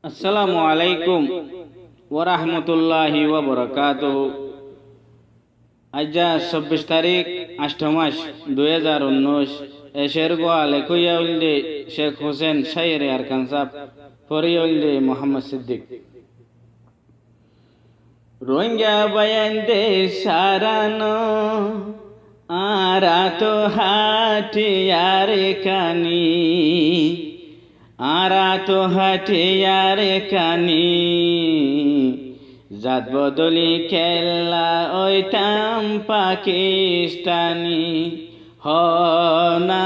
আসসালামু আলাইকুম ওয়া রাহমাতুল্লাহি ওয়া বারাকাতুহু। আজ ২৬ তারিখ ৮ মাস ২০১৯ এশের গোয়ালে কুইয়াউলদে শেখ হোসেন শায়ের আরকান সাহ ফরিউলদে মোহাম্মদ সিদ্দিক রোহিঙ্গা বায়ান দে সারানো আরা তো হাটিয়ার কানি আরা তো হাটিয়ার কানি জাত বদলি খেলা ওইটাম পাকিস্তানি হ না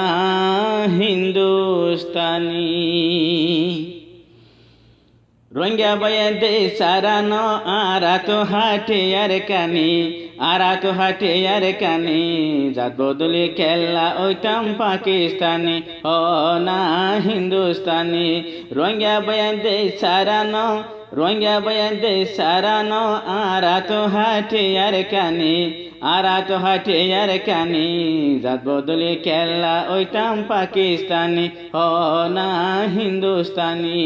হিন্দুস্তানি রোহিঙ্গা বায়ান দে সারানো আরা তো হাটিয়ার কানি আরা তো হাটিয়ার কানি জাত বদলি খেলা ওইটাম পাকিস্তানি ও না হিন্দুস্তানি রোহিঙ্গা বায়ান দে সারানো রোহিঙ্গা বায়ান দে সারানো আরা তো হাটিয়ার কানি আরা তো হাটিয়ার কানি জাত বদলি খেলা ওইটাম পাকিস্তানি ও না হিন্দুস্তানি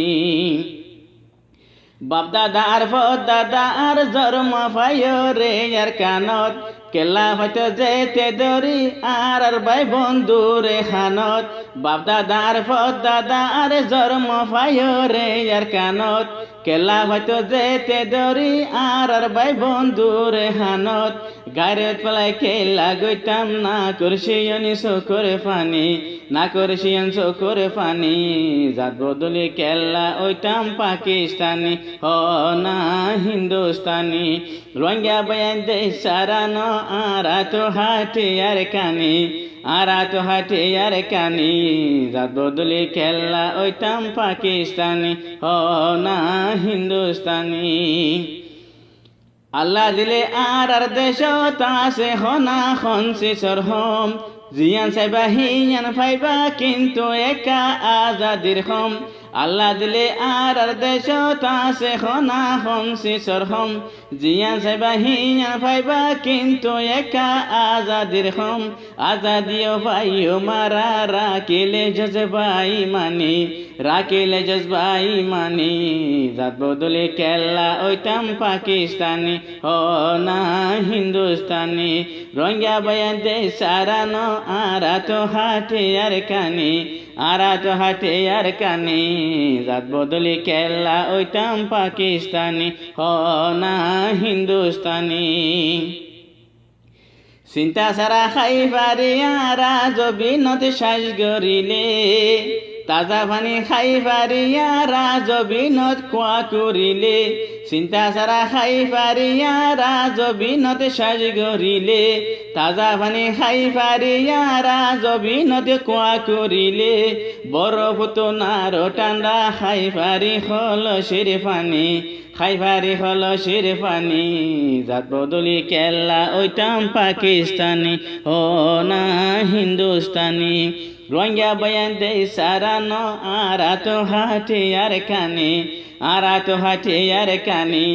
বাপ দাদার দাদার জন্ম ফায়রে আর কানত কেলা হয়তো যেতে দরি আর ভাই বন্ধুরে খানত বাপ দাদার দাদার জন্ম ফায়রে আর কানত কেলা হয়তো যেতে দরি আর ভাই বন্ধুরে হানত গাড়ি পেলাই খেলা গইতাম না করছিয়নি চকুরে ফানি না করছিয়ন চকুরে ফানি জাত বদলি খেলা ওইটাম পাকিস্তানি হ না হিন্দুস্তানি রোহিঙ্গা বায়ান দে সারানো আরা তো হাটিয়ার কানি আরা তো হাটিয়ার কানি জাত বদলি খেলা ওইটাম পাকিস্তানি হ না হিন্দুস্তানি আল্লাহ দিলে আর দেশ তাসে হনা খনসি সরহম জিয়ান সাইবা হিয়ান ফাইবা কিন্তু একা আজাদির হম আল্লাহ দিলে আর দেশ তাসে হনা খনসি সরহম জিয়ান সাইবা হিয়ান ফাইবা কিন্তু একা আজাদির হম আজাদিও ভাইও মারা রাখিলে জজবাই মানি রাখিলে জজবাই মানি জাত বদলি খেলা ওইটাম পাকিস্তানি ও না হিন্দুস্তানি রোহিঙ্গা বায়ান দে সারানো আরা তো হাটিয়ার কানি আরা তো হাটিয়ার কানি জাত বদলি খেলা ওইটাম পাকিস্তানি ও না হিন্দুস্তানি চিন্তা সারা খাই পারিয়ারা জবিনত শ্বাস গরিলে তাজা পানি খাই পারিয়ারা জবিনত খোয়া করিলে চিন্তা সারা খাই পারিয়ারা জবিনত শ্বাস গরিলে তাজা পানি খাই পারিয়ারা জবিনত খোয়া করিলে বরফ তো নার ঠান্ডা খাই পারি খলসির পানি খাই পারি খলসির পানি জাত বদলি খেলা ওইটাম পাকিস্তানি ও না হিন্দুস্তানি রোহিঙ্গা বায়ান দে সারানো আরা তো হাটিয়ার কানি আরা তো হাটিয়ার কানি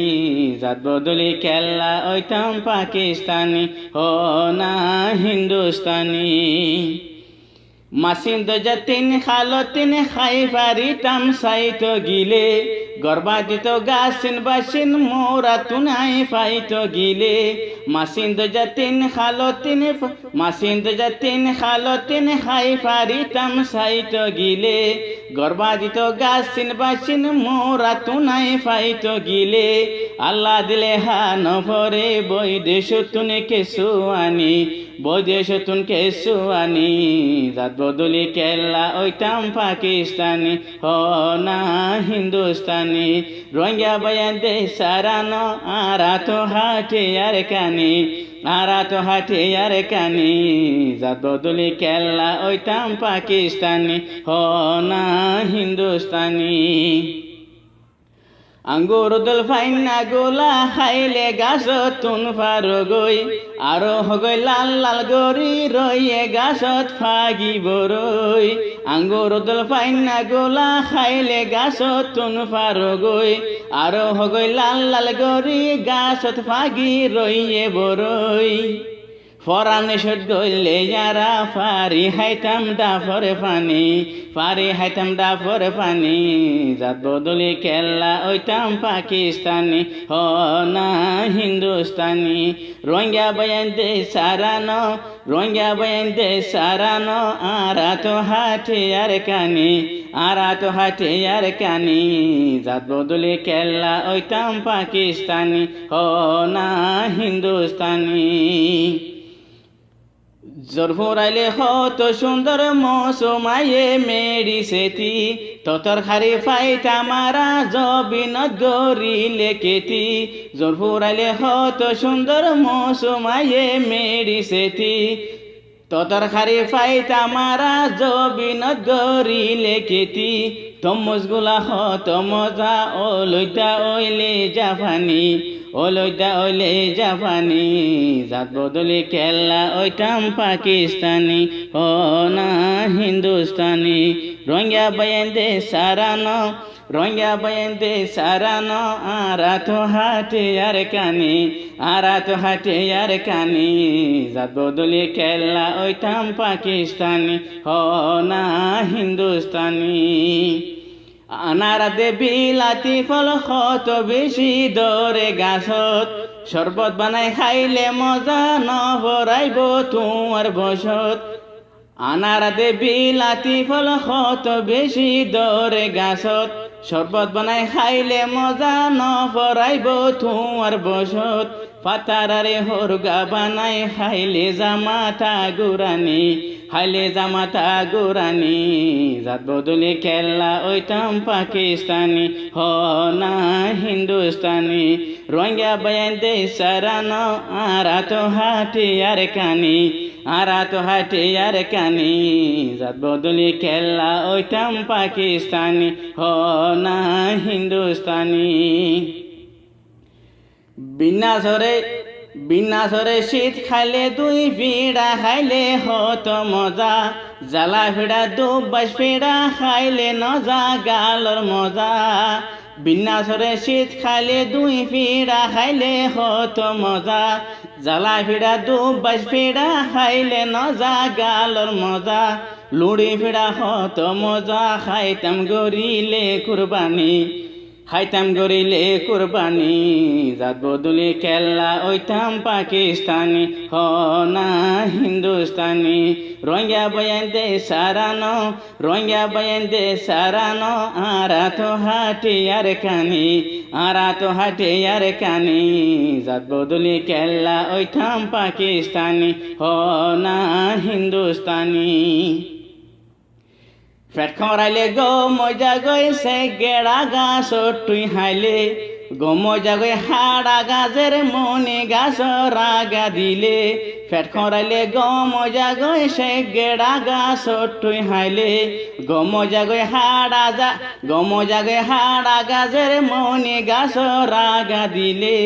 জাত বদলি খেলা ওইটাম পাকিস্তানি ও না হিন্দুস্তানি মাসিন দো জাতিন খালতিন খাই পারিতাম সাইতো গিলে গর্বাদিত গাছিন বাসিন মোরা তুনাই ফাইতো গিলে মাসিন দো জাতিন খালতিন মাসিন দো জাতিন খালতিন খাই পারিতাম সাইতো গিলে গর্বাদিত গাছিন বাসিন মোরা তুনাই ফাইতো গিলে আল্লাহ দিলে হান ভরে বৈদেশ তুনে কেসু আনি বৈদেশ তুন কেসু আনি জাত বদলি খেলা ওইটাম পাকিস্তানি হ না হিন্দুস্তানি রোহিঙ্গা বায়ান দে সারানো আরা তো হাটিয়ার কানি আরা তো হাটিয়ার কানি জাত বদলি খেলা ওইটাম পাকিস্তানি হ না হিন্দুস্তানি আঙ্গুর দল ফাইনা গোলা খাইলে গাছ তুন ফার গই আরো হগৈ লাল লাল গরি রইয়ে গাছত ফাগি বরই আঙ্গুর দল ফাইনা গোলা খাইলে গাছ তুন ফার গই আরো হগৈ লাল লাল গরি গাছত ফাগি রইয়ে বরই ফরানে সট গইলে যারা ফারি হাইতাম ডাফর পানি ফারি হাইতাম ডাফর পানি জাত বদলি কেল্লা ওইতাম পাকিস্তানি হ না হিন্দুস্তানি রোহিঙ্গা বয়ান দে সারানো রোহিঙ্গা বয়ান দে সারানো আরা তো হাটে আর কানি আরা তো হাটে আর কানি জাত বদলি কেল্লা ওইতাম পাকিস্তানি হ না হিন্দুস্তানি জরফুর আইলে হত সুন্দর মৌসুমায়ে মেরি সেতি ততর খারি ফাইটা মারা জবিনত গরিলে কেতি জরফুর আইলে হত সুন্দর মৌসুমায়ে মেরি সেতি ততর খারি ফাইটা মারা জবিনত গরিলে কেতি তমজগুলা হত মজা ও লইতা ওইলে জাফানি ওলইটা ওইলে জাপানি জাত বদলি কেল্লা ওইটাম পাকিস্তানি ও না হিন্দুস্তানি রোহিঙ্গা বয়ান দে সারানো রোহিঙ্গা বয়ান দে সারানো আরা তো হাটে আর কানি আরা তো হাটে আর কানি জাত বদলি কেল্লা ওইটাম পাকিস্তানি ও না হিন্দুস্তানি আনারা দে বিলাতি ফল কত বেশি দরে গাছত শরবত বানাই খাইলে মজা নহরাইব তোমার বসত আনারা দে বিলাতি ফল কত বেশি দরে গাছত শরবত বানাই খাইলে মজা নহরাইব তোমার বসত পাতারারে হরগা বানাই খাইলে জামাতা গুরানি খাইলে জামাতা গুরানি জাত বদলি কেল্লা ওইটাম পাকিস্তানি হ না হিন্দুস্তানি রোহিঙ্গা বয়ান দে সারানো আরা তো হাটে আর কানি আরা তো হাটে আর কানি জাত বদলি কেল্লা ওইটাম পাকিস্তানি হ না হিন্দুস্তানি বিনাসরে শীত খাইলে দুই ফিড়া খাইলে হত মজা জ্বালা ফিড়া দুবাস ফিড়া খাইলে নজা গালর মজা বিনাসরে শীত খাইলে দুই ফিড়া খাইলে হত মজা জ্বালা ফিড়া দুবাস ফিড়া খাইলে নজা গালর মজা লুড়ি ফিড়া হত মজা খাইতাম গরিলে কুরবানি খাইতাম গরিলে কুরবানি জাত বদলি কেল্লা ওইতাম পাকিস্তানি হ না হিন্দুস্তানি রোহিঙ্গা বয়ান দে সারানো রোহিঙ্গা বয়ান দে সারানো আরা তো হাটে আর কানি আরা তো হাটে আর কানি জাত বদলি কেল্লা ওইতাম পাকিস্তানি হ না হিন্দুস্তানি পেট খরাইলে গো মজা গইছে গেড়া গাছ টুই হাইলে গো মজা গই হাড়া গাছের মনে গাছ রাগা দিলে পেট খরাইলে গো মজা গইছে গেড়া গাছ টুই হাইলে গো মজা গই হাড়া গাছের মনে গাছ রাগা দিলে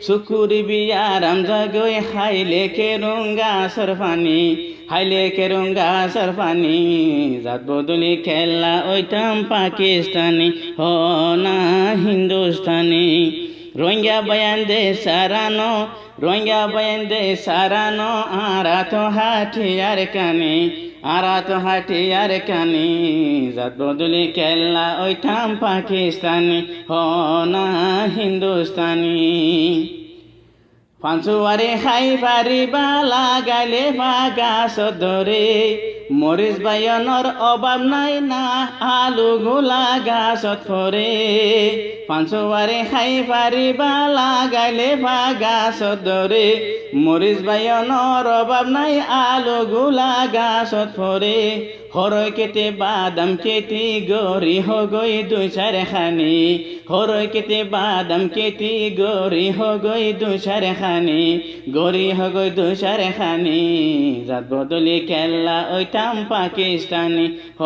শুকুর বিয়ারাম জাগই হাইলে কেরুঙ্গা সরফানি হাইলে কেরুঙ্গা সরফানি জাত বদলি খেলা ওইটাম পাকিস্তানি হ না হিন্দুস্তানি রোহিঙ্গা বয়ান দে সারানো রোহিঙ্গা বয়ান দে সারানো আরা তো হাটে আর কানি আরা তো হাটে আর কানি জাত বদলি খেলা ওইটাম পাকিস্তানি হ না হিন্দুস্তানি পাঁচুয়ারে খাই পারিবা লাগাইলে ফাগাছ ধরে মরিচ বায়নৰ অভাৱ নাই না আলু গোলা গাছত ফৰে পাঁচুৱাৰে খাই পাৰিবা লাগাইলে ফাগাছত ধৰে মরিচ বায়নৰ অভাৱ নাই আলু গোলা গাছত ফৰে হরই কেটে বাদাম কেটি গরি হগই দুই চার খানি হরই কেটে বাদাম কেটি গরি হগই দুই চার খানি গরি হগই দুই চার খানি জাত বদলি খেলা ওইটাম পাকিস্তানি হ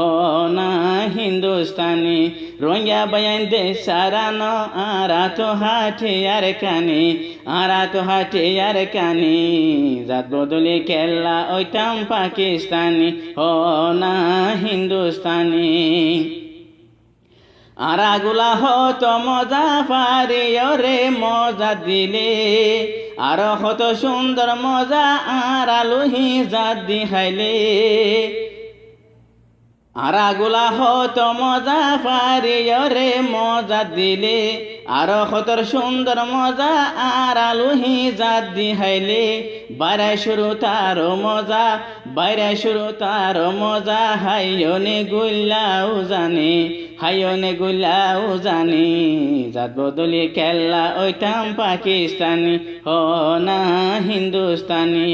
না হিন্দুস্তানি রোহিঙ্গা বয়ান দে সারানো আরা তো হাটে আর কানি আরা তো হাটে আর কানি জাত বদলি খেলা ওইটাম পাকিস্তানি হ না হিন্দুস্তানি আরাগুলা হতো মজা পারি ওরে মজা দিলে আরো কত সুন্দর মজা আর আলুহি জাত দি খাইলে আরাগুলা হত মজা পারিয়রে মজা দিলে আরো কত সুন্দর মজা আর আলুহি জাত দি খাইলে বাইরে শুরু তার মজা বাইরে শুরু তার মজা হাইয়নে গুল্লাও জানে হাইয়নে গুল্লাও জানে জাত বদলি খেলা ওইটাম পাকিস্তানি হ না হিন্দুস্তানি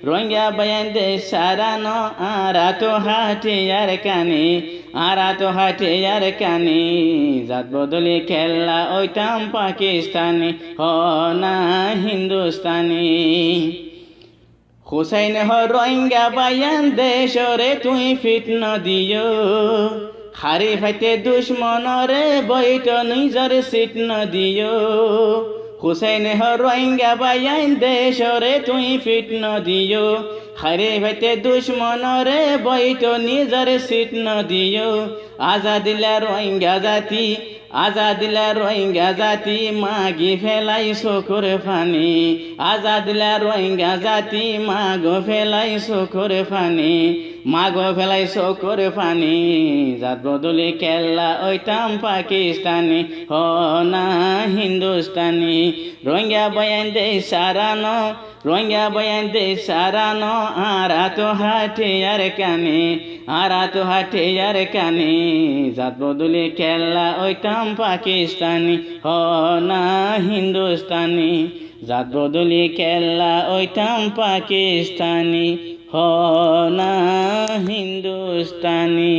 রোহিঙ্গা বয়ান দেশ সারানো আরা তো হাটিয়ার কানে আরা তো হাটিয়ার কানে জাত বদলি খেলা ওইটাম পাকিস্তানি হ না হিন্দুস্তানি হুসাইন হ রোহিঙ্গা বায়ান দেশরে তুই ফিটন দিও হারি ফাইতে দুশ্মনরে বইট নিজর সিট ন দিও হুসাইন হ রোহিঙ্গা বায়ান দেশরে তুই ফিট ন দিও হারি ফাইতে দুশ্মনরে বইট নিজর সিট ন দিও আজাদিলা রোহিঙ্গা জাতি আজাদিলা রোহিঙ্গা জাতি মাগি ফেলাই চকুর ফানি আজাদিলা রোহিঙ্গা জাতি মাগো ফেলাই চকুর ফানি মাগো ফেলাই চকুর ফানি জাত বদলি খেলা ওইটাম পাকিস্তানি হ না হিন্দুস্তানি রোহিঙ্গা বয়ান দে সারানো রোহিঙ্গা বয়ান দে সারানো আরা তো হাটিয়ার কানে আরা তো হাটিয়ার কানে জাত বদলি খেলা ওইটাম পাকিস্তানি হ না হিন্দুস্তানি জাত বদলি খেলা ওইটাম পাকিস্তানি হ না হিন্দুস্তানি।